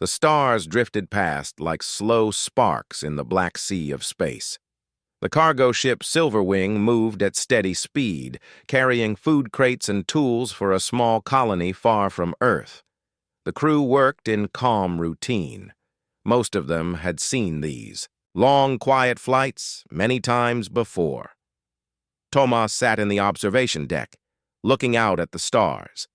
The stars drifted past like slow sparks in the black sea of space. The cargo ship Silverwing moved at steady speed, carrying food crates and tools for a small colony far from Earth. The crew worked in calm routine. Most of them had seen these long, quiet flights many times before. Tomas sat in the observation deck, looking out at the stars.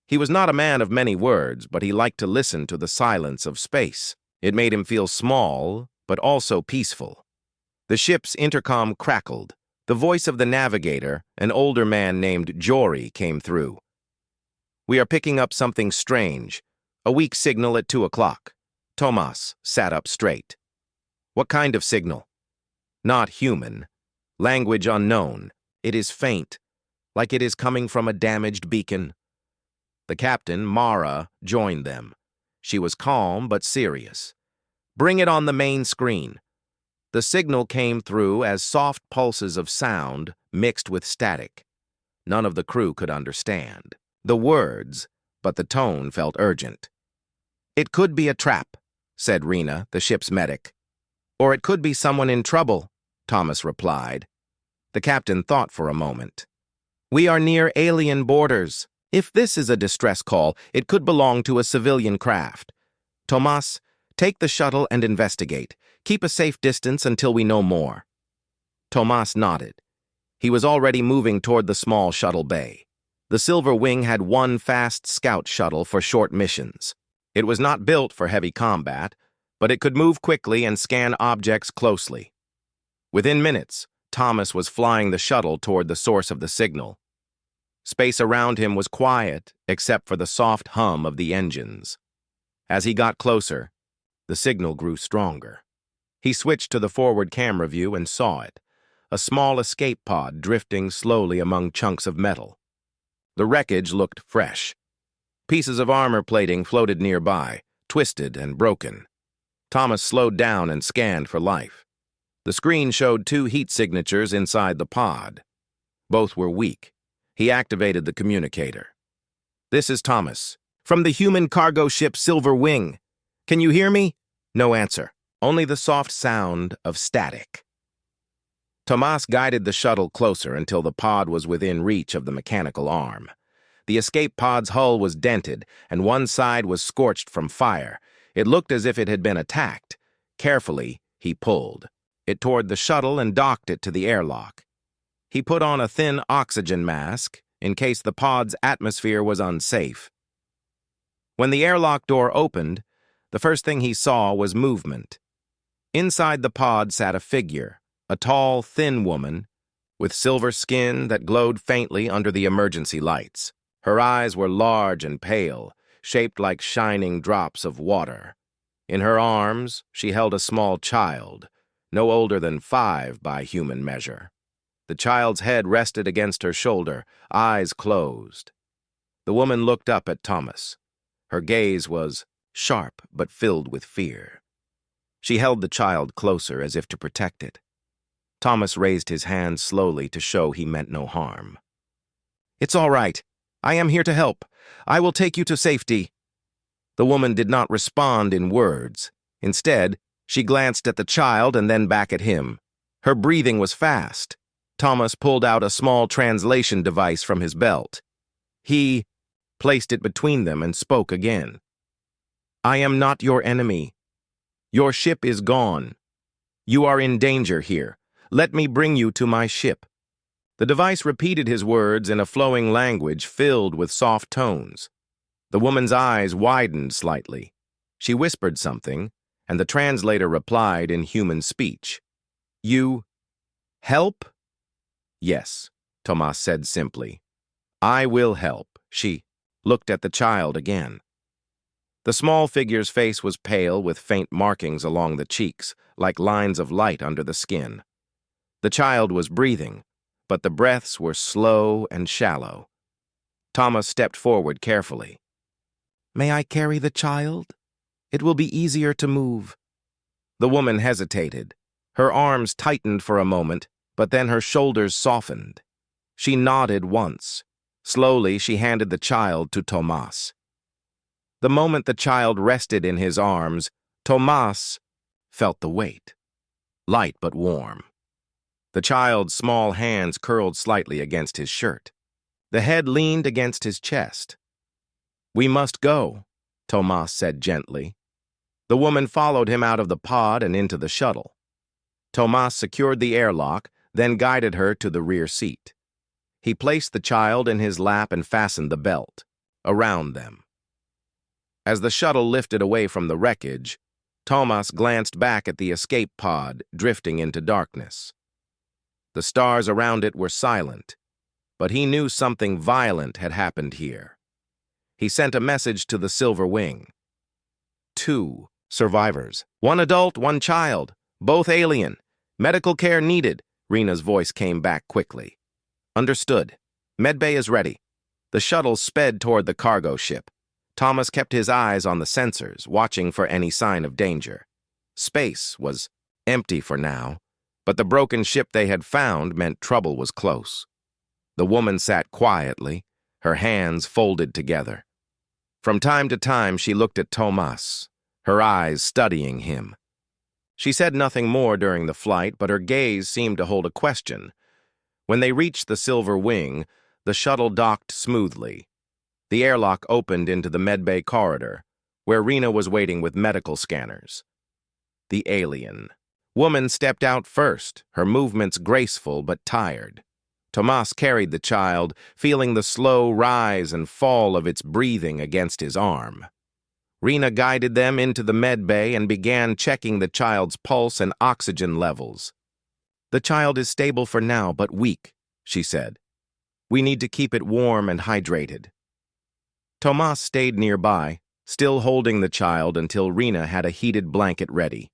He was not a man of many words, but he liked to listen to the silence of space. It made him feel small, but also peaceful. The ship's intercom crackled. The voice of the navigator, an older man named Jory, came through. "We are picking up something strange. A weak signal at 2 o'clock. Tomas sat up straight. "What kind of signal?" "Not human. Language unknown. It is faint, like it is coming from a damaged beacon." The captain, Mara, joined them. She was calm but serious. "Bring it on the main screen." The signal came through as soft pulses of sound mixed with static. None of the crew could understand the words, but the tone felt urgent. "It could be a trap," said Rena, the ship's medic. "Or it could be someone in trouble," Thomas replied. The captain thought for a moment. "We are near alien borders. If this is a distress call, it could belong to a civilian craft. Tomas, take the shuttle and investigate. Keep a safe distance until we know more." Tomas nodded. He was already moving toward the small shuttle bay. The Silverwing had one fast scout shuttle for short missions. It was not built for heavy combat, but it could move quickly and scan objects closely. Within minutes, Thomas was flying the shuttle toward the source of the signal. Space around him was quiet, except for the soft hum of the engines. As he got closer, the signal grew stronger. He switched to the forward camera view and saw it, a small escape pod drifting slowly among chunks of metal. The wreckage looked fresh. Pieces of armor plating floated nearby, twisted and broken. Thomas slowed down and scanned for life. The screen showed 2 heat signatures inside the pod. Both were weak. He activated the communicator. "This is Thomas, from the human cargo ship Silverwing. Can you hear me?" No answer. Only the soft sound of static. Tomas guided the shuttle closer until the pod was within reach of the mechanical arm. The escape pod's hull was dented, and one side was scorched from fire. It looked as if it had been attacked. Carefully, he pulled. It toward the shuttle and docked it to the airlock. He put on a thin oxygen mask in case the pod's atmosphere was unsafe. When the airlock door opened, the first thing he saw was movement. Inside the pod sat a figure, a tall, thin woman, with silver skin that glowed faintly under the emergency lights. Her eyes were large and pale, shaped like shining drops of water. In her arms, she held a small child, no older than 5 by human measure. The child's head rested against her shoulder, eyes closed. The woman looked up at Thomas. Her gaze was sharp but filled with fear. She held the child closer as if to protect it. Thomas raised his hand slowly to show he meant no harm. "It's all right. I am here to help. I will take you to safety." The woman did not respond in words. Instead, she glanced at the child and then back at him. Her breathing was fast. Thomas pulled out a small translation device from his belt. He placed it between them and spoke again. "I am not your enemy. Your ship is gone. You are in danger here. Let me bring you to my ship." The device repeated his words in a flowing language filled with soft tones. The woman's eyes widened slightly. She whispered something, and the translator replied in human speech. "You help?" "Yes," Tomas said simply. "I will help." She looked at the child again. The small figure's face was pale with faint markings along the cheeks, like lines of light under the skin. The child was breathing, but the breaths were slow and shallow. Thomas stepped forward carefully. "May I carry the child? It will be easier to move." The woman hesitated. Her arms tightened for a moment, but then her shoulders softened. She nodded once. Slowly, she handed the child to Tomas. The moment the child rested in his arms, Tomas felt the weight, light but warm. The child's small hands curled slightly against his shirt. The head leaned against his chest. "We must go," Tomas said gently. The woman followed him out of the pod and into the shuttle. Tomas secured the airlock, then guided her to the rear seat. He placed the child in his lap and fastened the belt around them. As the shuttle lifted away from the wreckage, Tomas glanced back at the escape pod drifting into darkness. The stars around it were silent, but he knew something violent had happened here. He sent a message to the Silver Wing. 2 survivors. 1 adult, 1 child. Both alien. Medical care needed, Rena's voice came back quickly. Understood. Medbay is ready. The shuttle sped toward the cargo ship. Thomas kept his eyes on the sensors, watching for any sign of danger. Space was empty for now, but the broken ship they had found meant trouble was close. The woman sat quietly, her hands folded together. From time to time, she looked at Tomas, her eyes studying him. She said nothing more during the flight, but her gaze seemed to hold a question. When they reached the Silver Wing, the shuttle docked smoothly. The airlock opened into the medbay corridor, where Rena was waiting with medical scanners. The alien woman stepped out first, her movements graceful but tired. Tomas carried the child, feeling the slow rise and fall of its breathing against his arm. Rena guided them into the medbay and began checking the child's pulse and oxygen levels. "The child is stable for now, but weak," she said. "We need to keep it warm and hydrated." Tomas stayed nearby, still holding the child until Rena had a heated blanket ready.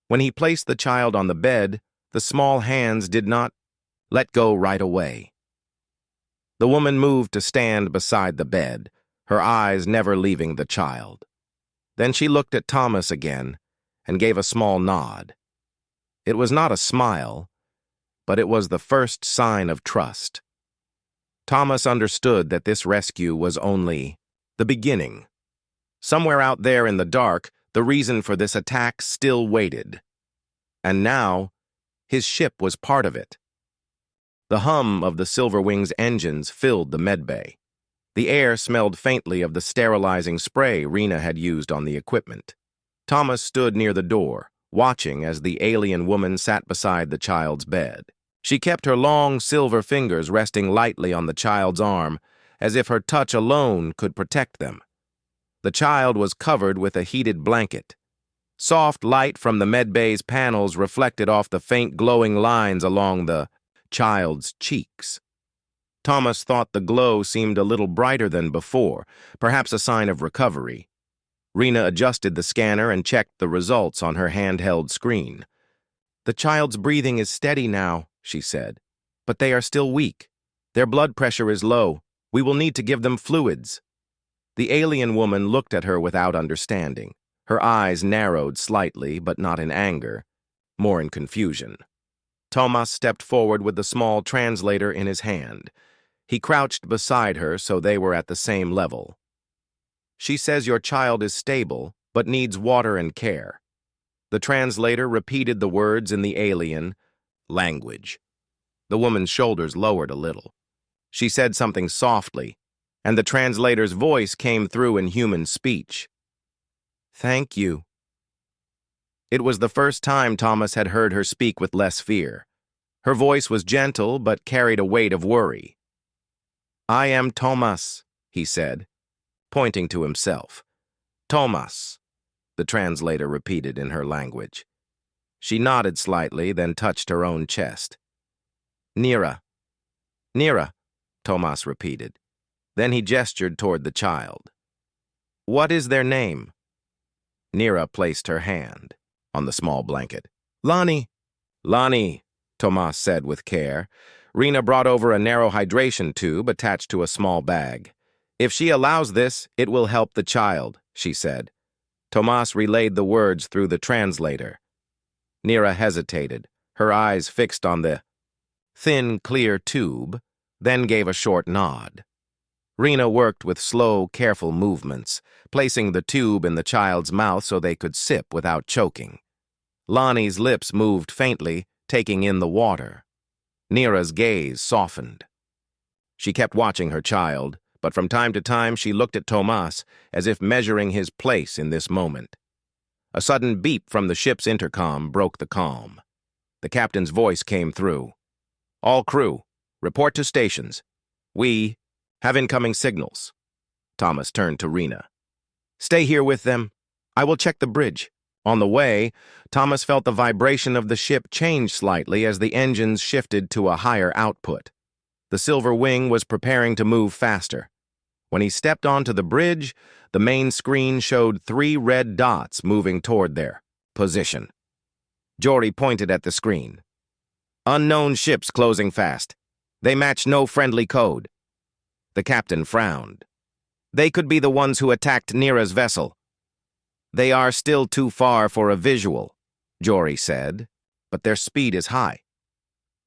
When he placed the child on the bed, the small hands did not let go right away. The woman moved to stand beside the bed, her eyes never leaving the child. Then she looked at Thomas again and gave a small nod. It was not a smile, but it was the first sign of trust. Thomas understood that this rescue was only the beginning. Somewhere out there in the dark, the reason for this attack still waited. And now, his ship was part of it. The hum of the Silver Wing's engines filled the medbay. The air smelled faintly of the sterilizing spray Rena had used on the equipment. Thomas stood near the door, watching as the alien woman sat beside the child's bed. She kept her long silver fingers resting lightly on the child's arm, as if her touch alone could protect them. The child was covered with a heated blanket. Soft light from the medbay's panels reflected off the faint glowing lines along the child's cheeks. Thomas thought the glow seemed a little brighter than before, perhaps a sign of recovery. Rena adjusted the scanner and checked the results on her handheld screen. "The child's breathing is steady now," she said, "but they are still weak. Their blood pressure is low. We will need to give them fluids." The alien woman looked at her without understanding. Her eyes narrowed slightly, but not in anger, more in confusion. Tomas stepped forward with the small translator in his hand. He crouched beside her so they were at the same level. "She says your child is stable, but needs water and care." The translator repeated the words in the alien language. The woman's shoulders lowered a little. She said something softly, and the translator's voice came through in human speech. "Thank you." It was the first time Thomas had heard her speak with less fear. Her voice was gentle but carried a weight of worry. "I am Tomas," he said, pointing to himself. "Tomas," the translator repeated in her language. She nodded slightly, then touched her own chest. "Nira." "Nira," Tomas repeated. Then he gestured toward the child. "What is their name?" Nira placed her hand on the small blanket. "Lani." "Lani," Tomas said with care. Rena brought over a narrow hydration tube attached to a small bag. "If she allows this, it will help the child," she said. Tomas relayed the words through the translator. Nira hesitated, her eyes fixed on the thin, clear tube, then gave a short nod. Rena worked with slow, careful movements, placing the tube in the child's mouth so they could sip without choking. Lonnie's lips moved faintly, taking in the water. Neera's gaze softened. She kept watching her child, but from time to time she looked at Tomas as if measuring his place in this moment. A sudden beep from the ship's intercom broke the calm. The captain's voice came through. "All crew, report to stations. We have incoming signals." Thomas turned to Rena. "Stay here with them. I will check the bridge." On the way, Thomas felt the vibration of the ship change slightly as the engines shifted to a higher output. The Silver Wing was preparing to move faster. When he stepped onto the bridge, the main screen showed 3 red dots moving toward their position. Jory pointed at the screen. "Unknown ships closing fast. They match no friendly code." The captain frowned. "They could be the ones who attacked Neera's vessel." "They are still too far for a visual," Jory said, "but their speed is high.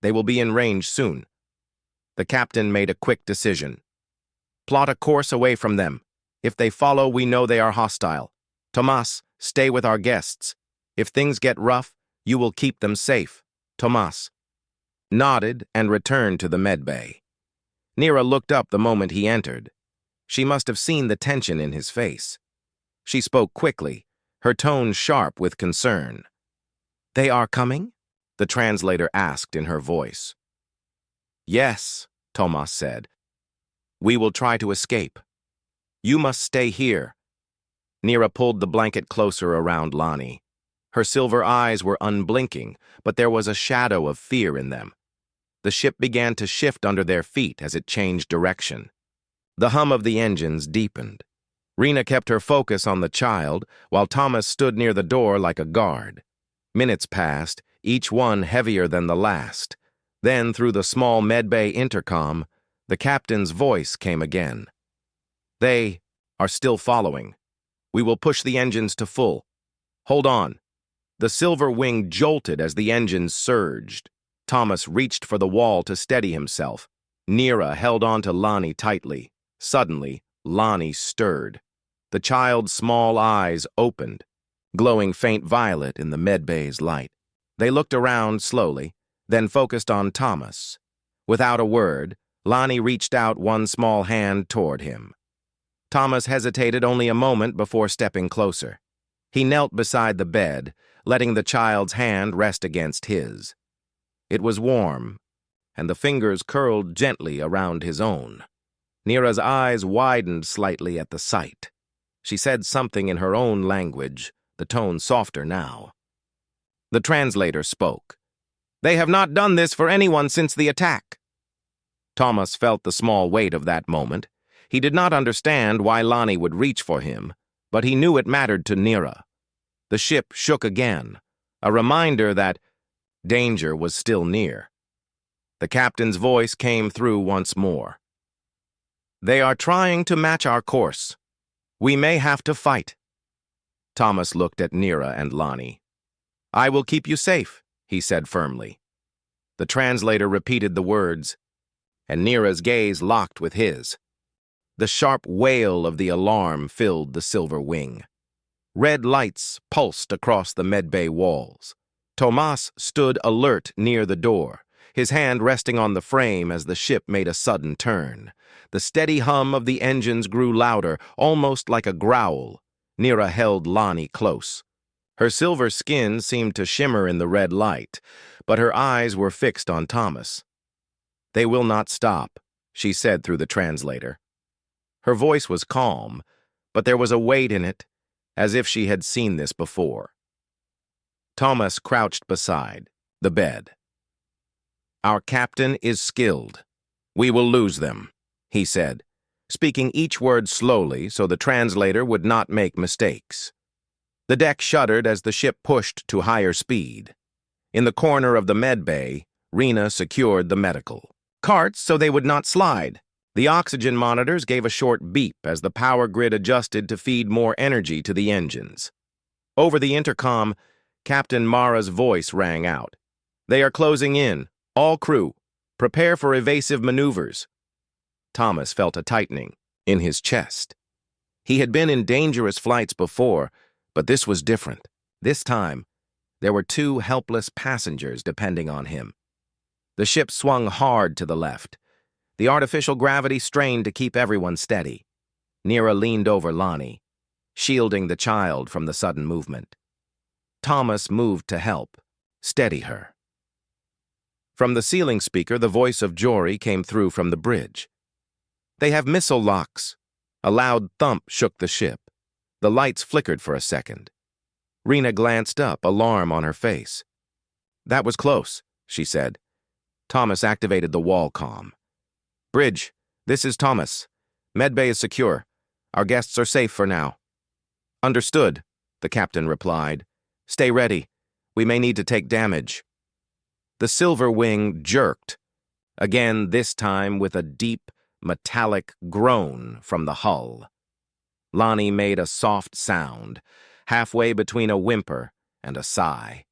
They will be in range soon." The captain made a quick decision. "Plot a course away from them. If they follow, we know they are hostile. Tomas, stay with our guests. If things get rough, you will keep them safe. Tomas." Nodded and returned to the medbay. Neera looked up the moment he entered. She must have seen the tension in his face. She spoke quickly, her tone sharp with concern. "They are coming?" the translator asked in her voice. "Yes," Tomas said. "We will try to escape. You must stay here." Neera pulled the blanket closer around Lonnie. Her silver eyes were unblinking, but there was a shadow of fear in them. The ship began to shift under their feet as it changed direction. The hum of the engines deepened. Rena kept her focus on the child, while Thomas stood near the door like a guard. Minutes passed, each one heavier than the last. Then, through the small medbay intercom, the captain's voice came again. "They are still following. We will push the engines to full. Hold on." The Silver Wing jolted as the engines surged. Thomas reached for the wall to steady himself. Neera held on to Lonnie tightly. Suddenly, Lonnie stirred. The child's small eyes opened, glowing faint violet in the medbay's light. They looked around slowly, then focused on Thomas. Without a word, Lonnie reached out one small hand toward him. Thomas hesitated only a moment before stepping closer. He knelt beside the bed, letting the child's hand rest against his. It was warm, and the fingers curled gently around his own. Neera's eyes widened slightly at the sight. She said something in her own language, the tone softer now. The translator spoke. "They have not done this for anyone since the attack." Thomas felt the small weight of that moment. He did not understand why Lonnie would reach for him, but he knew it mattered to Neera. The ship shook again, a reminder that danger was still near. The captain's voice came through once more. "They are trying to match our course. We may have to fight." Thomas looked at Neera and Lonnie. "I will keep you safe," he said firmly. The translator repeated the words, and Neera's gaze locked with his. The sharp wail of the alarm filled the Silver Wing. Red lights pulsed across the medbay walls. Tomas stood alert near the door, his hand resting on the frame as the ship made a sudden turn. The steady hum of the engines grew louder, almost like a growl. Neera held Lonnie close. Her silver skin seemed to shimmer in the red light, but her eyes were fixed on Thomas. "They will not stop," she said through the translator. Her voice was calm, but there was a weight in it, as if she had seen this before. Thomas crouched beside the bed. "Our captain is skilled. We will lose them," he said, speaking each word slowly so the translator would not make mistakes. The deck shuddered as the ship pushed to higher speed. In the corner of the medbay, Rena secured the medical carts so they would not slide. The oxygen monitors gave a short beep as the power grid adjusted to feed more energy to the engines. Over the intercom, Captain Mara's voice rang out. "They are closing in. All crew, prepare for evasive maneuvers." Thomas felt a tightening in his chest. He had been in dangerous flights before, but this was different. This time, there were two helpless passengers depending on him. The ship swung hard to the left. The artificial gravity strained to keep everyone steady. Neera leaned over Lonnie, shielding the child from the sudden movement. Thomas moved to help, steady her. From the ceiling speaker, the voice of Jory came through from the bridge. "They have missile locks." A loud thump shook the ship. The lights flickered for a second. Rena glanced up, alarm on her face. "That was close," she said. Thomas activated the wall comm. "Bridge, this is Thomas. Medbay is secure. Our guests are safe for now." "Understood," the captain replied. "Stay ready. We may need to take damage." The silver wing jerked, again this time with a deep, metallic groan from the hull. Lonnie made a soft sound, halfway between a whimper and a sigh.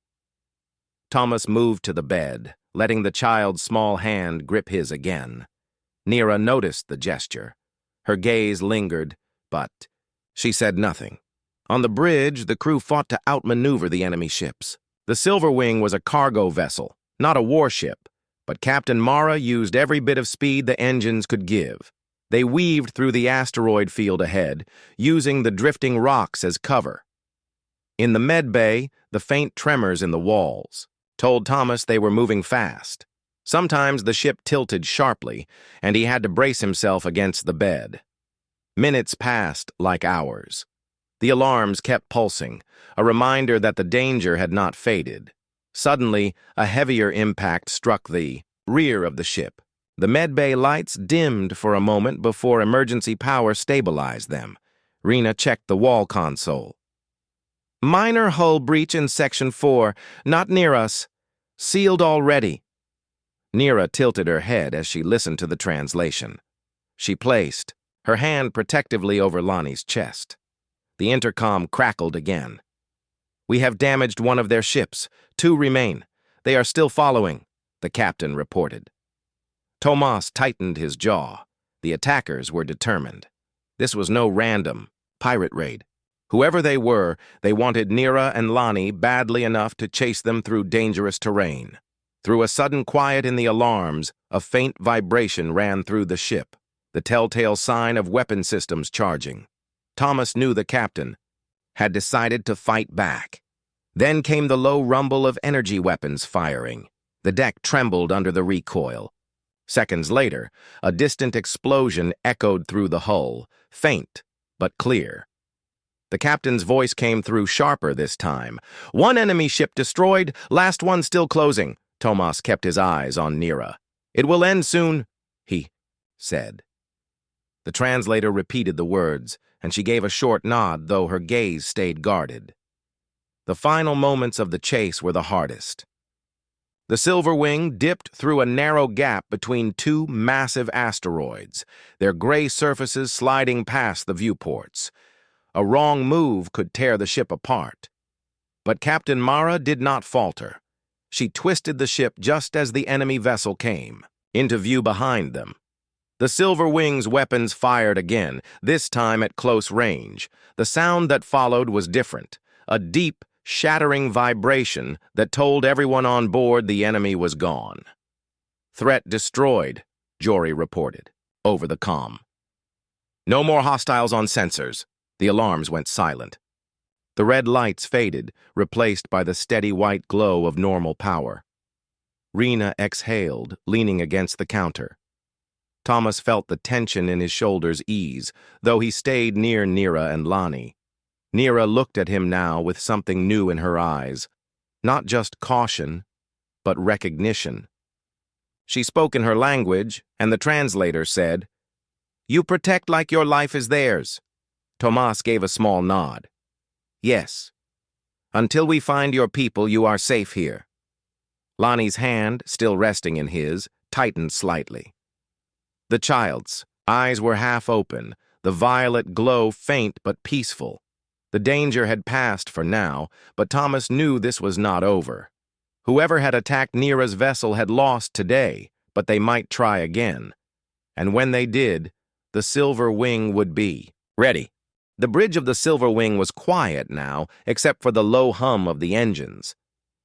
Thomas moved to the bed, letting the child's small hand grip his again. Neera noticed the gesture. Her gaze lingered, but she said nothing. On the bridge, the crew fought to outmaneuver the enemy ships. The Silver Wing was a cargo vessel, not a warship, but Captain Mara used every bit of speed the engines could give. They weaved through the asteroid field ahead, using the drifting rocks as cover. In the med bay, the faint tremors in the walls told Thomas they were moving fast. Sometimes the ship tilted sharply, and he had to brace himself against the bed. Minutes passed like hours. The alarms kept pulsing, a reminder that the danger had not faded. Suddenly, a heavier impact struck the rear of the ship. The medbay lights dimmed for a moment before emergency power stabilized them. Rena checked the wall console. "Minor hull breach in Section 4, not near us. Sealed already." Neera tilted her head as she listened to the translation. She placed her hand protectively over Lonnie's chest. The intercom crackled again. "We have damaged one of their ships. 2 remain. They are still following," the captain reported. Tomas tightened his jaw. The attackers were determined. This was no random pirate raid. Whoever they were, they wanted Neera and Lonnie badly enough to chase them through dangerous terrain. Through a sudden quiet in the alarms, a faint vibration ran through the ship, the telltale sign of weapon systems charging. Thomas knew the captain had decided to fight back. Then came the low rumble of energy weapons firing. The deck trembled under the recoil. Seconds later, a distant explosion echoed through the hull, faint but clear. The captain's voice came through sharper this time. "One enemy ship destroyed, last one still closing." Tomas kept his eyes on Neera. "It will end soon," he said. The translator repeated the words, and she gave a short nod, though her gaze stayed guarded. The final moments of the chase were the hardest. The Silver Wing dipped through a narrow gap between 2 massive asteroids, their gray surfaces sliding past the viewports. A wrong move could tear the ship apart. But Captain Mara did not falter. She twisted the ship just as the enemy vessel came into view behind them. The Silver Wing's weapons fired again, this time at close range. The sound that followed was different, a deep, shattering vibration that told everyone on board the enemy was gone. "Threat destroyed," Jory reported, over the comm. "No more hostiles on sensors." The alarms went silent. The red lights faded, replaced by the steady white glow of normal power. Rena exhaled, leaning against the counter. Thomas felt the tension in his shoulders ease, though he stayed near Neera and Lonnie. Neera looked at him now with something new in her eyes, not just caution, but recognition. She spoke in her language, and the translator said, "You protect like your life is theirs." Tomas gave a small nod. "Yes. Until we find your people, you are safe here." Lonnie's hand, still resting in his, tightened slightly. The child's eyes were half open, the violet glow faint but peaceful. The danger had passed for now, but Thomas knew this was not over. Whoever had attacked Neera's vessel had lost today, but they might try again. And when they did, the Silver Wing would be ready. The bridge of the Silver Wing was quiet now, except for the low hum of the engines.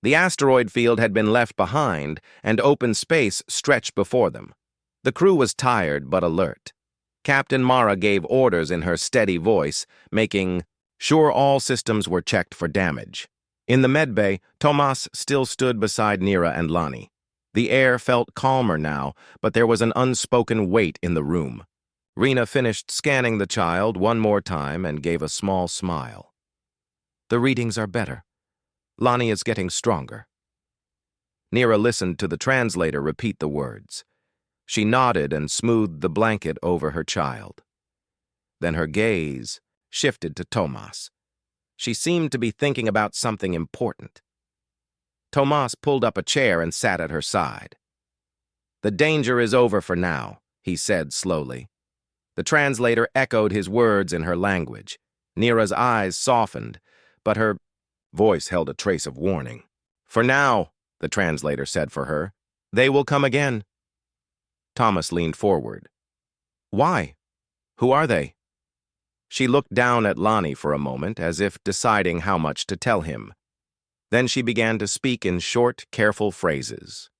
The asteroid field had been left behind, and open space stretched before them. The crew was tired but alert. Captain Mara gave orders in her steady voice, making sure all systems were checked for damage. In the medbay, Tomas still stood beside Nira and Lani. The air felt calmer now, but there was an unspoken weight in the room. Rena finished scanning the child one more time and gave a small smile. The readings are better. Lani is getting stronger. Nira listened to the translator repeat the words. She nodded and smoothed the blanket over her child. Then her gaze shifted to Tomas. She seemed to be thinking about something important. Tomas pulled up a chair and sat at her side. "The danger is over for now," he said slowly. The translator echoed his words in her language. Nira's eyes softened, but her voice held a trace of warning. "For now," the translator said for her, "they will come again." Thomas leaned forward. "Why? Who are they?" She looked down at Lani for a moment, as if deciding how much to tell him. Then she began to speak in short, careful phrases.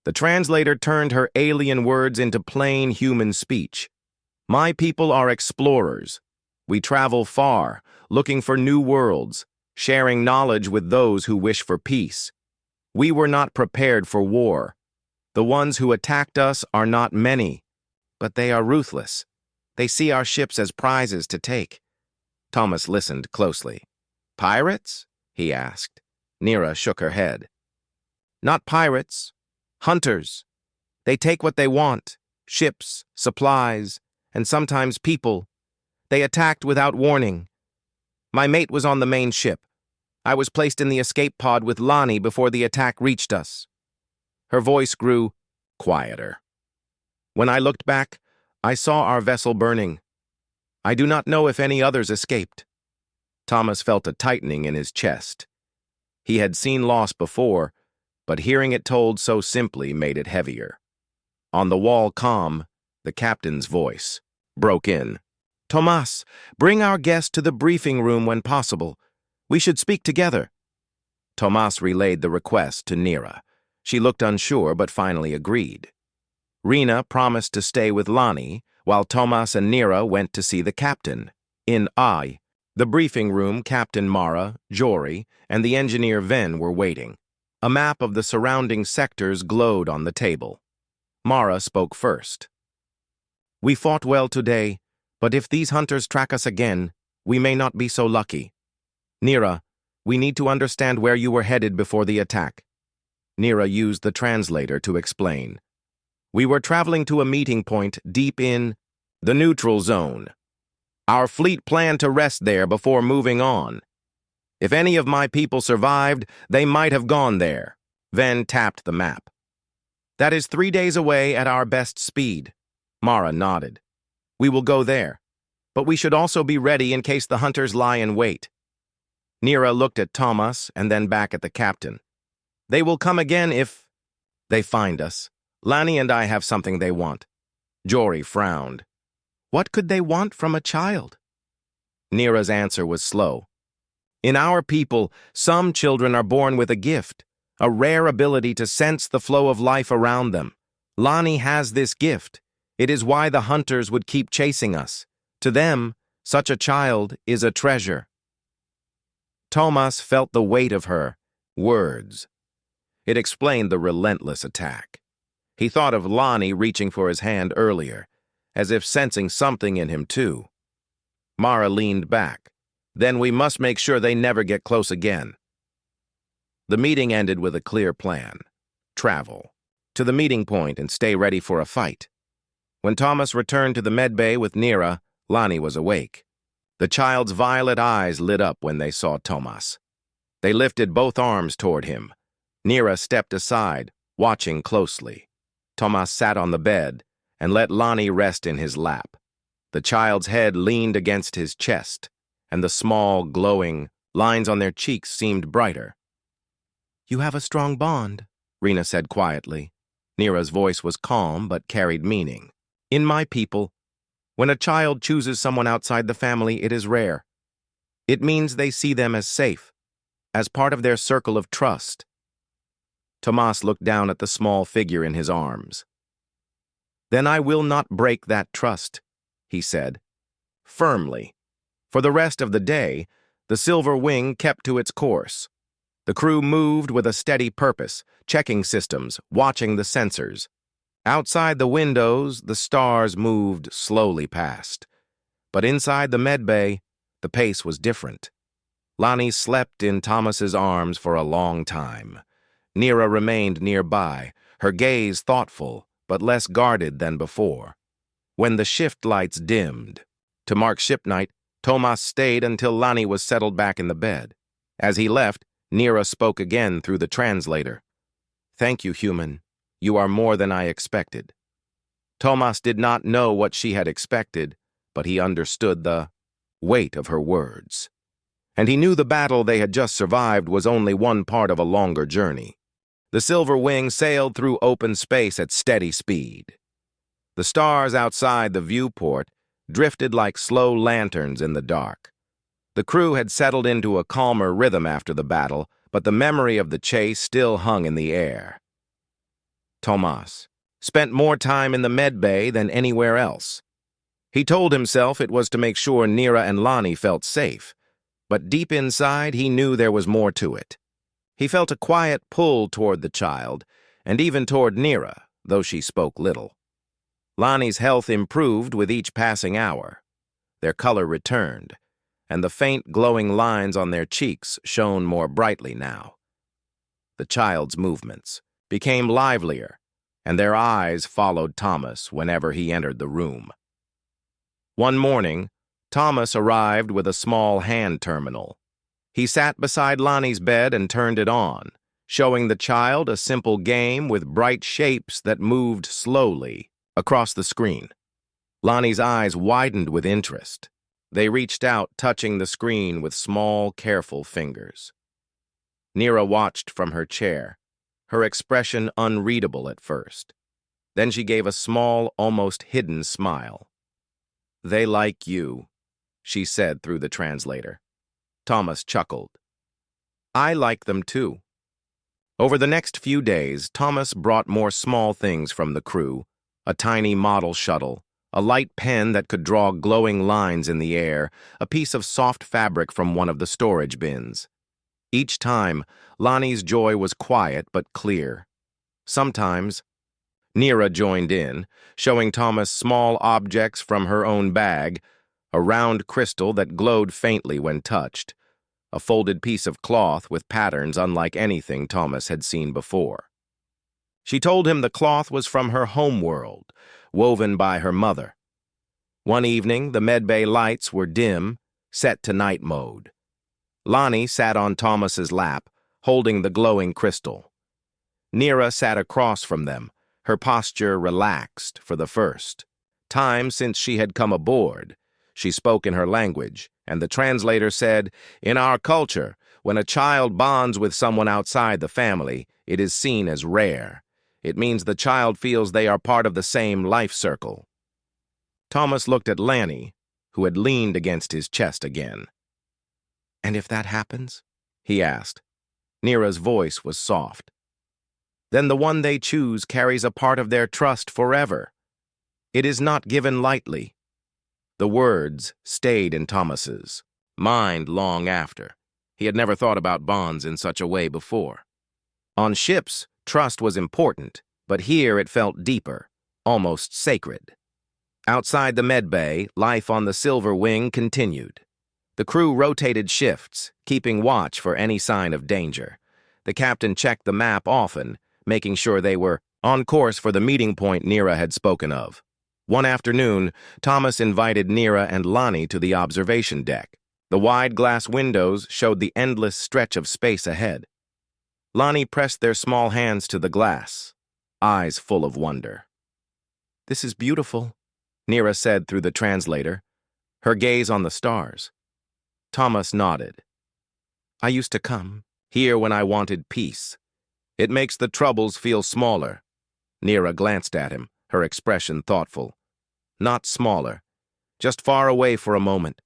The translator turned her alien words into plain human speech. "My people are explorers. We travel far, looking for new worlds, sharing knowledge with those who wish for peace. We were not prepared for war. The ones who attacked us are not many, but they are ruthless. They see our ships as prizes to take." Thomas listened closely. "Pirates?" he asked. Nira shook her head. "Not pirates. Hunters. They take what they want, ships, supplies, and sometimes people. They attacked without warning. My mate was on the main ship. I was placed in the escape pod with Lani before the attack reached us." Her voice grew quieter. "When I looked back, I saw our vessel burning. I do not know if any others escaped." Thomas felt a tightening in his chest. He had seen loss before, but hearing it told so simply made it heavier. On the wall comm, the captain's voice broke in. "Tomas, bring our guest to the briefing room when possible. We should speak together." Tomas relayed the request to Nira. She looked unsure, but finally agreed. Rena promised to stay with Lani, while Tomas and Nira went to see the captain. In the briefing room, Captain Mara, Jory, and the engineer Ven were waiting. A map of the surrounding sectors glowed on the table. Mara spoke first. "We fought well today, but if these hunters track us again, we may not be so lucky. Nira, we need to understand where you were headed before the attack." Nira used the translator to explain. "We were traveling to a meeting point deep in the neutral zone. Our fleet planned to rest there before moving on. If any of my people survived, they might have gone there." Ven tapped the map. "That is 3 days away at our best speed." Mara nodded. "We will go there, but we should also be ready in case the hunters lie in wait." Nira looked at Thomas and then back at the captain. "They will come again if they find us. Lani and I have something they want." Jory frowned. "What could they want from a child?" Nira's answer was slow. "In our people, some children are born with a gift, a rare ability to sense the flow of life around them. Lani has this gift. It is why the hunters would keep chasing us. To them, such a child is a treasure." Tomas felt the weight of her words. It explained the relentless attack. He thought of Lani reaching for his hand earlier, as if sensing something in him too. Mara leaned back. "Then we must make sure they never get close again." The meeting ended with a clear plan. Travel to the meeting point and stay ready for a fight. When Thomas returned to the medbay with Nira, Lani was awake. The child's violet eyes lit up when they saw Tomas. They lifted both arms toward him. Nira stepped aside, watching closely. Tomas sat on the bed and let Lani rest in his lap. The child's head leaned against his chest, and the small, glowing lines on their cheeks seemed brighter. "You have a strong bond," Rena said quietly. Nira's voice was calm but carried meaning. In my people, when a child chooses someone outside the family, it is rare. It means they see them as safe, as part of their circle of trust. Tomas looked down at the small figure in his arms. Then I will not break that trust, he said, firmly. For the rest of the day, the Silver Wing kept to its course. The crew moved with a steady purpose, checking systems, watching the sensors. Outside the windows, the stars moved slowly past. But inside the medbay, the pace was different. Lonnie slept in Thomas's arms for a long time. Nira remained nearby, her gaze thoughtful, but less guarded than before. When the shift lights dimmed, to mark ship night, Tomas stayed until Lonnie was settled back in the bed. As he left, Nira spoke again through the translator. Thank you, human. You are more than I expected. Tomas did not know what she had expected, but he understood the weight of her words. And he knew the battle they had just survived was only one part of a longer journey. The Silver Wing sailed through open space at steady speed. The stars outside the viewport drifted like slow lanterns in the dark. The crew had settled into a calmer rhythm after the battle, but the memory of the chase still hung in the air. Tomas spent more time in the medbay than anywhere else. He told himself it was to make sure Nira and Lonnie felt safe, but deep inside he knew there was more to it. He felt a quiet pull toward the child, and even toward Nira, though she spoke little. Lonnie's health improved with each passing hour. Their color returned, and the faint glowing lines on their cheeks shone more brightly now. The child's movements became livelier, and their eyes followed Thomas whenever he entered the room. One morning, Thomas arrived with a small hand terminal. He sat beside Lonnie's bed and turned it on, showing the child a simple game with bright shapes that moved slowly across the screen. Lonnie's eyes widened with interest. They reached out, touching the screen with small, careful fingers. Nira watched from her chair, her expression unreadable at first. Then she gave a small, almost hidden smile. They like you, she said through the translator. Thomas chuckled. I like them too. Over the next few days, Thomas brought more small things from the crew, a tiny model shuttle, a light pen that could draw glowing lines in the air, a piece of soft fabric from one of the storage bins. Each time, Lonnie's joy was quiet but clear. Sometimes, Nira joined in, showing Thomas small objects from her own bag, a round crystal that glowed faintly when touched, a folded piece of cloth with patterns unlike anything Thomas had seen before. She told him the cloth was from her home world, woven by her mother. One evening, the medbay lights were dim, set to night mode. Lonnie sat on Thomas's lap, holding the glowing crystal. Nira sat across from them, her posture relaxed for the first time since she had come aboard. She spoke in her language, and the translator said, in our culture, when a child bonds with someone outside the family, it is seen as rare. It means the child feels they are part of the same life circle. Thomas looked at Lanny, who had leaned against his chest again. And if that happens? He asked. Nira's voice was soft. Then the one they choose carries a part of their trust forever. It is not given lightly. The words stayed in Thomas's mind long after. He had never thought about bonds in such a way before. On ships, trust was important, but here it felt deeper, almost sacred. Outside the medbay, life on the Silver Wing continued. The crew rotated shifts, keeping watch for any sign of danger. The captain checked the map often, making sure they were on course for the meeting point Nira had spoken of. One afternoon, Thomas invited Nira and Lonnie to the observation deck. The wide glass windows showed the endless stretch of space ahead. Lonnie pressed their small hands to the glass, eyes full of wonder. This is beautiful, Nira said through the translator, her gaze on the stars. Thomas nodded. I used to come here when I wanted peace. It makes the troubles feel smaller. Nira glanced at him, her expression thoughtful. not smaller, just far away for a moment.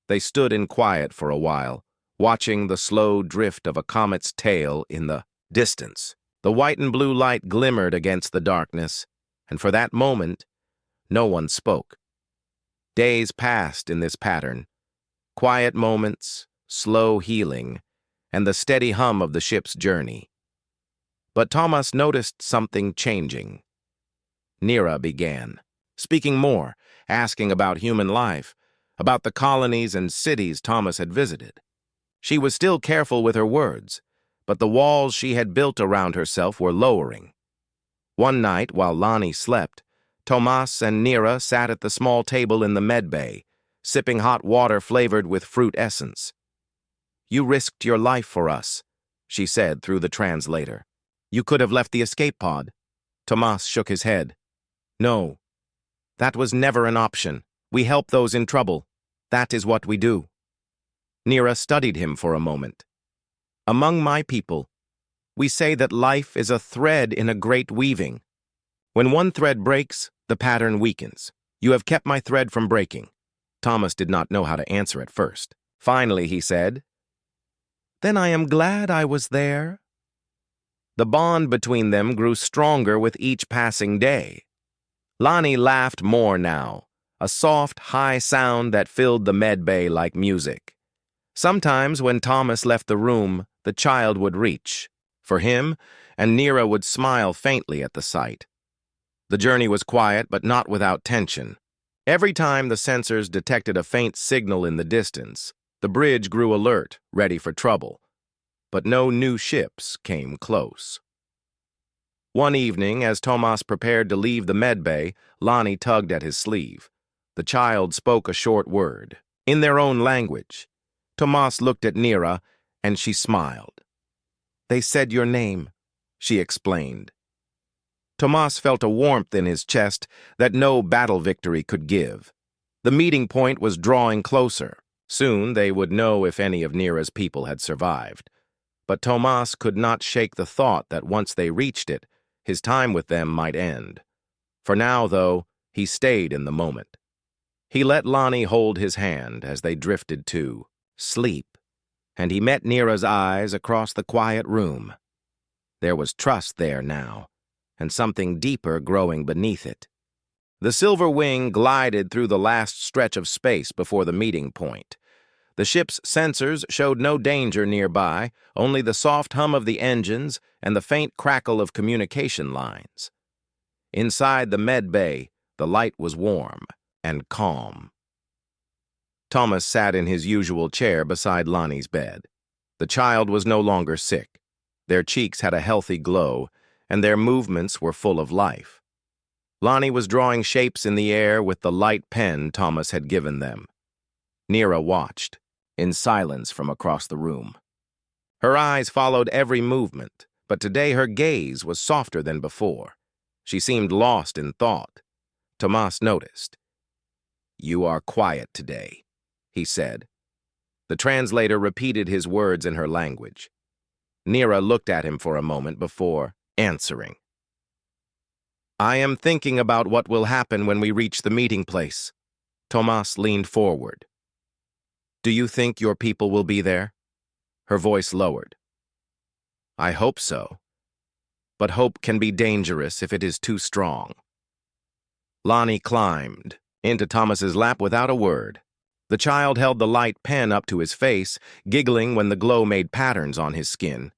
They stood in quiet for a while, watching the slow drift of a comet's tail in the distance. The white and blue light glimmered against the darkness, and for that moment, no one spoke. Days passed in this pattern, quiet moments, slow healing, and the steady hum of the ship's journey. But Thomas noticed something changing. Nira began, speaking more, asking about human life, about the colonies and cities Thomas had visited. She was still careful with her words, but the walls she had built around herself were lowering. One night, while Lonnie slept, Tomas and Nira sat at the small table in the med bay, sipping hot water flavored with fruit essence. "You risked your life for us," she said through the translator. "You could have left the escape pod." Tomas shook his head. "No, that was never an option. We help those in trouble. That is what we do." Nira studied him for a moment. "Among my people, we say that life is a thread in a great weaving. When one thread breaks, the pattern weakens. You have kept my thread from breaking." Thomas did not know how to answer at first. Finally, he said, "Then I am glad I was there." The bond between them grew stronger with each passing day. Lonnie laughed more now, a soft, high sound that filled the med bay like music. Sometimes when Thomas left the room, the child would reach for him, and Nira would smile faintly at the sight. The journey was quiet, but not without tension. Every time the sensors detected a faint signal in the distance, the bridge grew alert, ready for trouble. But no new ships came close. One evening, as Tomas prepared to leave the med bay, Lonnie tugged at his sleeve. The child spoke a short word, in their own language. Tomas looked at Nira, and she smiled. "They said your name," she explained. Tomas felt a warmth in his chest that no battle victory could give. The meeting point was drawing closer. Soon they would know if any of Nira's people had survived. But Tomas could not shake the thought that once they reached it, his time with them might end. For now, though, he stayed in the moment. He let Lonnie hold his hand as they drifted to sleep, and he met Nira's eyes across the quiet room. There was trust there now, and something deeper growing beneath it. The silver wing glided through the last stretch of space before the meeting point. The ship's sensors showed no danger nearby, only the soft hum of the engines and the faint crackle of communication lines. Inside the med bay, the light was warm and calm. Thomas sat in his usual chair beside Lonnie's bed. The child was no longer sick. Their cheeks had a healthy glow, and their movements were full of life. Lonnie was drawing shapes in the air with the light pen Thomas had given them. Nira watched, in silence from across the room. Her eyes followed every movement, but today her gaze was softer than before. She seemed lost in thought. Tomas noticed. "You are quiet today," he said. The translator repeated his words in her language. Nira looked at him for a moment before answering. "I am thinking about what will happen when we reach the meeting place." Tomas leaned forward. "Do you think your people will be there?" Her voice lowered. "I hope so. But hope can be dangerous if it is too strong." Lonnie climbed into Thomas's lap without a word. The child held the light pen up to his face, giggling when the glow made patterns on his skin.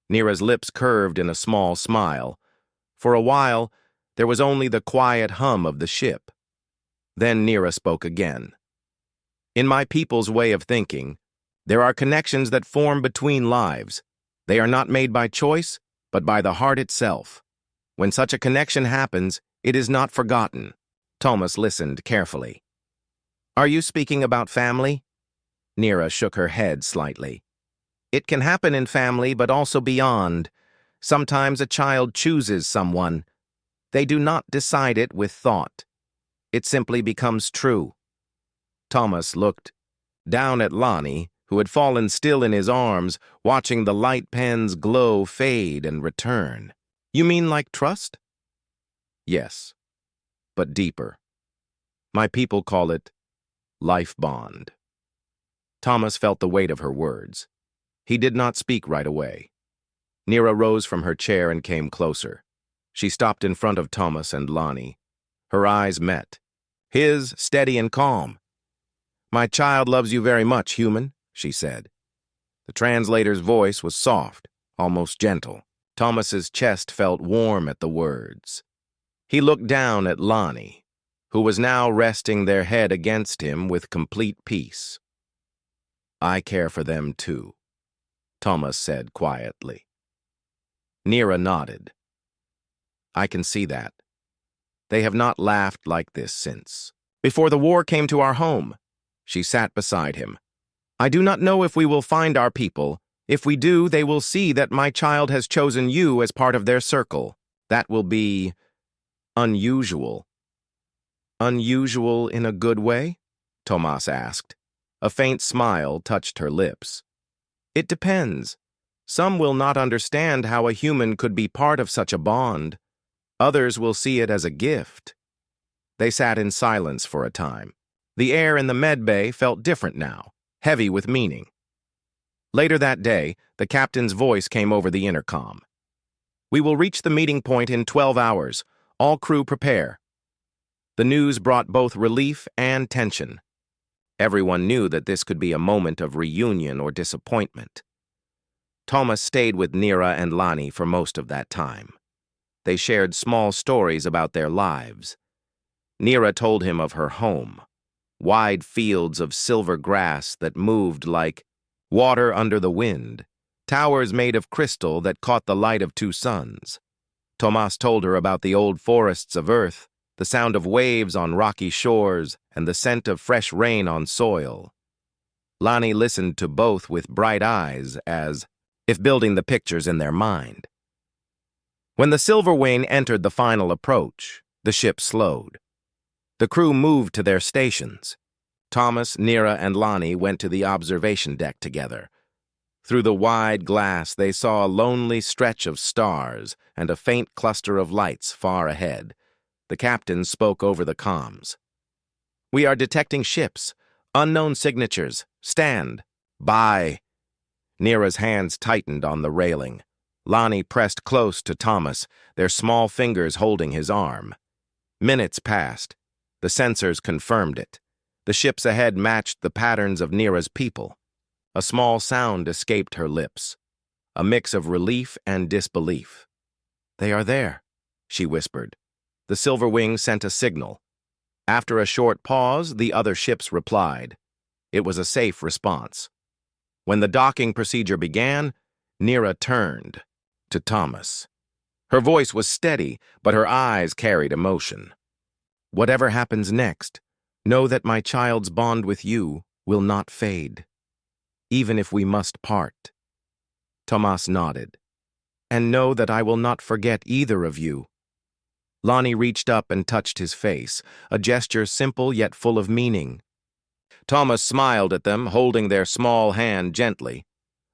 Nira's lips curved in a small smile. For a while, there was only the quiet hum of the ship. Then Nira spoke again. "In my people's way of thinking, there are connections that form between lives. They are not made by choice, but by the heart itself. When such a connection happens, it is not forgotten." Thomas listened carefully. "Are you speaking about family?" Nira shook her head slightly. "It can happen in family, but also beyond. Sometimes a child chooses someone. They do not decide it with thought. It simply becomes true." Thomas looked down at Lonnie, who had fallen still in his arms, watching the light pen's glow fade and return. "You mean like trust?" "Yes, but deeper. My people call it life bond. Thomas felt the weight of her words. He did not speak right away. Nira rose from her chair and came closer. She stopped in front of Thomas and Lonnie. Her eyes met. His steady and calm. "My child loves you very much, human," she said. The translator's voice was soft, almost gentle. Thomas's chest felt warm at the words. He looked down at Lonnie, who was now resting their head against him with complete peace. "I care for them too," Thomas said quietly. Nira nodded. "I can see that. They have not laughed like this since. Before the war came to our home." She sat beside him. "I do not know if we will find our people. If we do, they will see that my child has chosen you as part of their circle. That will be unusual." "Unusual in a good way?" Thomas asked. A faint smile touched her lips. "It depends. Some will not understand how a human could be part of such a bond. Others will see it as a gift." They sat in silence for a time. The air in the med bay felt different now, heavy with meaning. Later that day, the captain's voice came over the intercom. "We will reach the meeting point in 12 hours. All crew prepare." The news brought both relief and tension. Everyone knew that this could be a moment of reunion or disappointment. Thomas stayed with Nira and Lonnie for most of that time. They shared small stories about their lives. Nira told him of her home, wide fields of silver grass that moved like water under the wind, towers made of crystal that caught the light of two suns. Thomas told her about the old forests of earth, the sound of waves on rocky shores, and the scent of fresh rain on soil. Lonnie listened to both with bright eyes, as if building the pictures in their mind. When the Silver Wing entered the final approach, the ship slowed. The crew moved to their stations. Thomas, Nira, and Lonnie went to the observation deck together. Through the wide glass, they saw a lonely stretch of stars and a faint cluster of lights far ahead. The captain spoke over the comms. "We are detecting ships. Unknown signatures. Stand. By." Nira's hands tightened on the railing. Lonnie pressed close to Thomas, their small fingers holding his arm. Minutes passed. The sensors confirmed it. The ships ahead matched the patterns of Nira's people. A small sound escaped her lips, a mix of relief and disbelief. "They are there," she whispered. The Silver Wing sent a signal. After a short pause, the other ships replied. It was a safe response. When the docking procedure began, Nira turned to Thomas. Her voice was steady, but her eyes carried emotion. "Whatever happens next, know that my child's bond with you will not fade, even if we must part." Thomas nodded. "And know that I will not forget either of you." Lonnie reached up and touched his face, a gesture simple yet full of meaning. Thomas smiled at them, holding their small hand gently.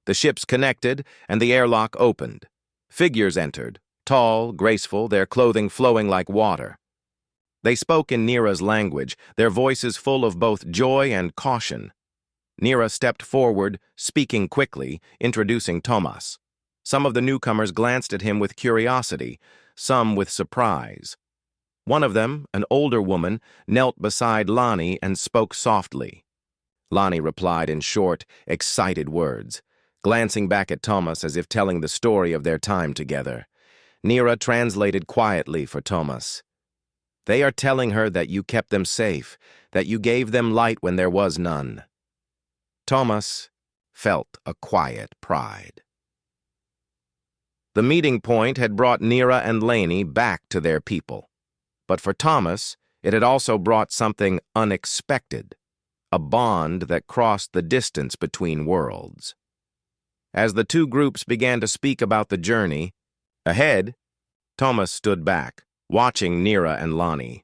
The ships connected, and the airlock opened. Figures entered, tall, graceful, their clothing flowing like water. They spoke in Nira's language, their voices full of both joy and caution. Nira stepped forward, speaking quickly, introducing Thomas. Some of the newcomers glanced at him with curiosity, some with surprise. One of them, an older woman, knelt beside Lonnie and spoke softly. Lonnie replied in short, excited words, glancing back at Thomas as if telling the story of their time together. Nira translated quietly for Thomas. "They are telling her that you kept them safe, that you gave them light when there was none." Thomas felt a quiet pride. The meeting point had brought Nira and Laney back to their people. But for Thomas, it had also brought something unexpected, a bond that crossed the distance between worlds. As the two groups began to speak about the journey ahead, Thomas stood back, watching Nira and Lonnie.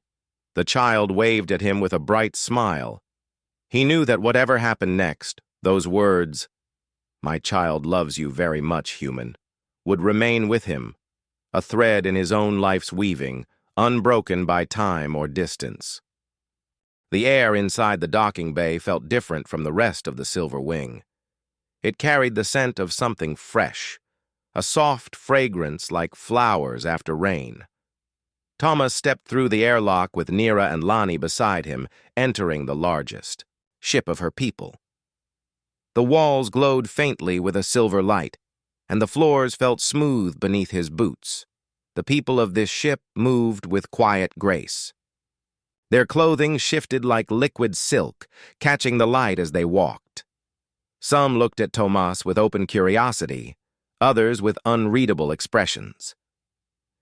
The child waved at him with a bright smile. He knew that whatever happened next, those words, "My child loves you very much, human," would remain with him, a thread in his own life's weaving, unbroken by time or distance. The air inside the docking bay felt different from the rest of the Silver Wing. It carried the scent of something fresh, a soft fragrance like flowers after rain. Thomas stepped through the airlock with Nira and Lonnie beside him, entering the largest ship of her people. The walls glowed faintly with a silver light, and the floors felt smooth beneath his boots. The people of this ship moved with quiet grace. Their clothing shifted like liquid silk, catching the light as they walked. Some looked at Tomas with open curiosity, others with unreadable expressions.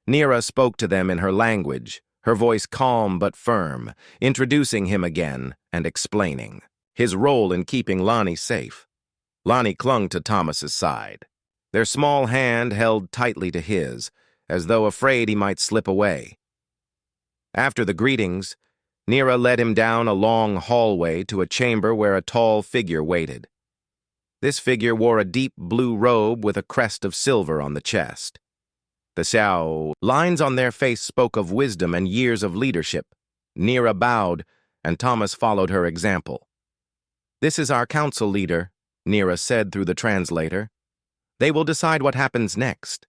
Nira spoke to them in her language, her voice calm but firm, introducing him again and explaining his role in keeping Lonnie safe. Lonnie clung to Thomas's side, their small hand held tightly to his, as though afraid he might slip away. After the greetings, Nira led him down a long hallway to a chamber where a tall figure waited. This figure wore a deep blue robe with a crest of silver on the chest. The Xiao lines on their face spoke of wisdom and years of leadership. Nira bowed, and Thomas followed her example. "This is our council leader," Nira said through the translator. "They will decide what happens next."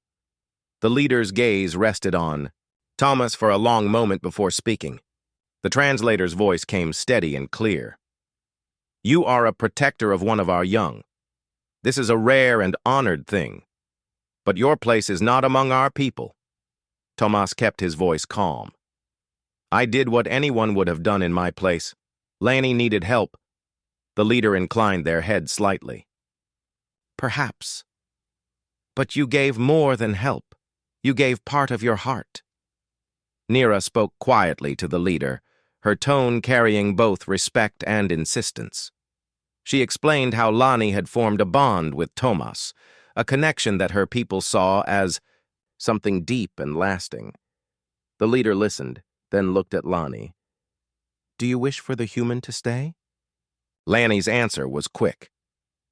The leader's gaze rested on Thomas for a long moment before speaking. The translator's voice came steady and clear. "You are a protector of one of our young. This is a rare and honored thing. But your place is not among our people." Tomas kept his voice calm. "I did what anyone would have done in my place. Lanny needed help." The leader inclined their head slightly. "Perhaps. But you gave more than help. You gave part of your heart." Nira spoke quietly to the leader, her tone carrying both respect and insistence. She explained how Lonnie had formed a bond with Tomas, a connection that her people saw as something deep and lasting. The leader listened, then looked at Lonnie. "Do you wish for the human to stay?" Lanny's answer was quick.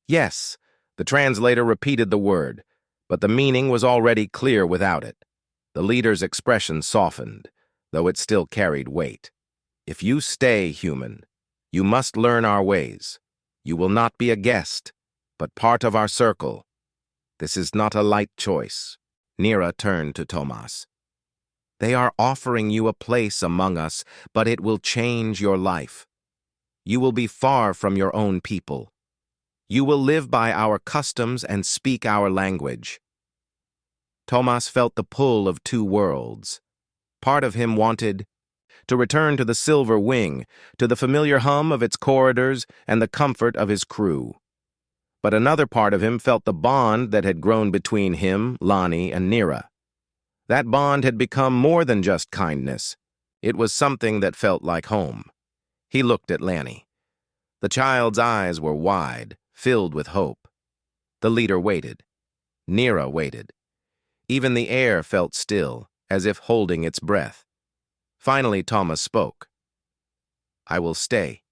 "Yes." The translator repeated the word, but the meaning was already clear without it. The leader's expression softened, though it still carried weight. "If you stay human, you must learn our ways. You will not be a guest, but part of our circle. This is not a light choice." Nira turned to Tomas. "They are offering you a place among us, but it will change your life. You will be far from your own people. You will live by our customs and speak our language." Tomas felt the pull of two worlds. Part of him wanted to return to the Silver Wing, to the familiar hum of its corridors and the comfort of his crew. But another part of him felt the bond that had grown between him, Lonnie, and Nira. That bond had become more than just kindness. It was something that felt like home. He looked at Lanny. The child's eyes were wide, filled with hope. The leader waited. Nira waited. Even the air felt still, as if holding its breath. Finally, Thomas spoke. "I will stay."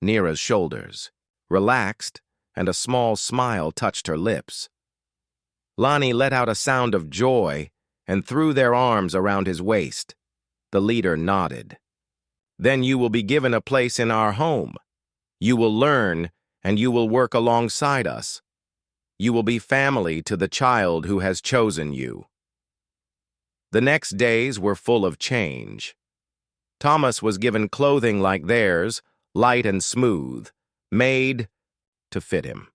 Nira's shoulders relaxed, and a small smile touched her lips. Lonnie let out a sound of joy and threw their arms around his waist. The leader nodded. "Then you will be given a place in our home. You will learn, and you will work alongside us. You will be family to the child who has chosen you." The next days were full of change. Thomas was given clothing like theirs, light and smooth, made to fit him.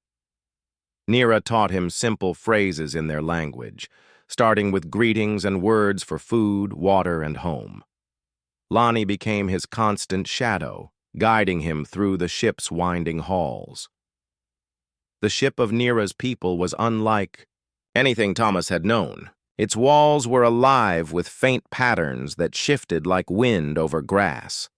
Nira taught him simple phrases in their language, starting with greetings and words for food, water, and home. Lonnie became his constant shadow, guiding him through the ship's winding halls. The ship of Nira's people was unlike anything Thomas had known. Its walls were alive with faint patterns that shifted like wind over grass.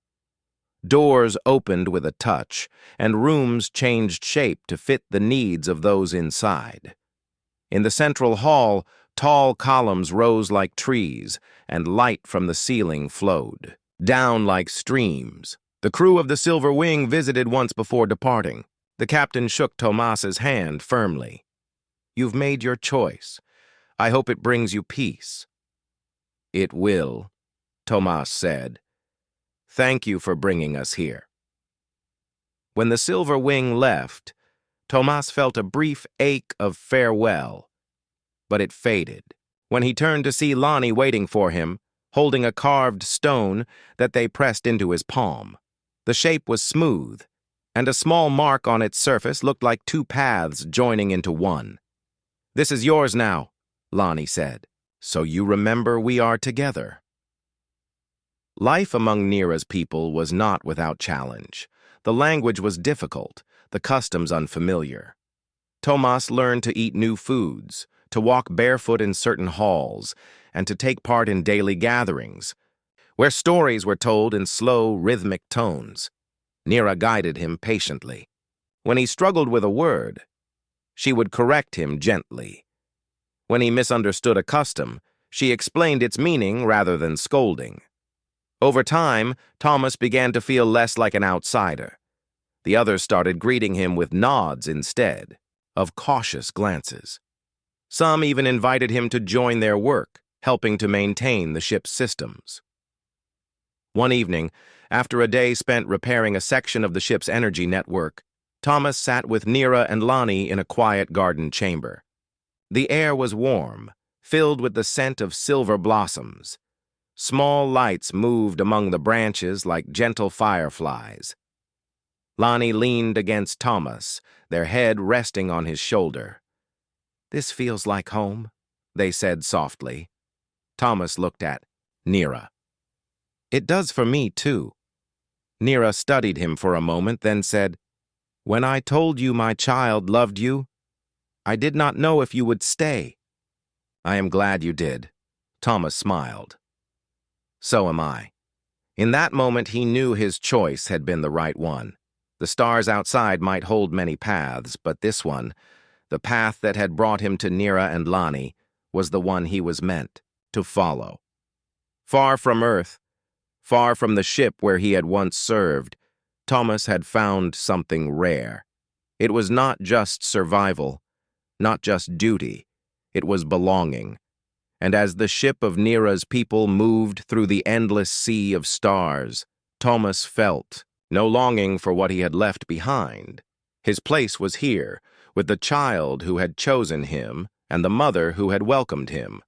Doors opened with a touch, and rooms changed shape to fit the needs of those inside. In the central hall, tall columns rose like trees, and light from the ceiling flowed down like streams. The crew of the Silver Wing visited once before departing. The captain shook Tomas's hand firmly. "You've made your choice. I hope it brings you peace." "It will," Tomas said. "Thank you for bringing us here." When the Silver Wing left, Tomas felt a brief ache of farewell, but it faded when he turned to see Lonnie waiting for him, holding a carved stone that they pressed into his palm. The shape was smooth, and a small mark on its surface looked like two paths joining into one. "This is yours now," Lonnie said, "so you remember we are together." Life among Nira's people was not without challenge. The language was difficult, the customs unfamiliar. Tomas learned to eat new foods, to walk barefoot in certain halls, and to take part in daily gatherings, where stories were told in slow, rhythmic tones. Nira guided him patiently. When he struggled with a word, she would correct him gently. When he misunderstood a custom, she explained its meaning rather than scolding. Over time, Thomas began to feel less like an outsider. The others started greeting him with nods instead of cautious glances. Some even invited him to join their work, helping to maintain the ship's systems. One evening, after a day spent repairing a section of the ship's energy network, Thomas sat with Nira and Lonnie in a quiet garden chamber. The air was warm, filled with the scent of silver blossoms. Small lights moved among the branches like gentle fireflies. Lonnie leaned against Thomas, their head resting on his shoulder. "This feels like home," they said softly. Thomas looked at Nira. "It does for me, too." Nira studied him for a moment, then said, "When I told you my child loved you, I did not know if you would stay." "I am glad you did." Thomas smiled. "So am I." In that moment, he knew his choice had been the right one. The stars outside might hold many paths, but this one, the path that had brought him to Nira and Lonnie, was the one he was meant to follow. Far from Earth, far from the ship where he had once served, Thomas had found something rare. It was not just survival, not just duty, it was belonging. And as the ship of Nira's people moved through the endless sea of stars, Thomas felt no longing for what he had left behind. His place was here, with the child who had chosen him and the mother who had welcomed him.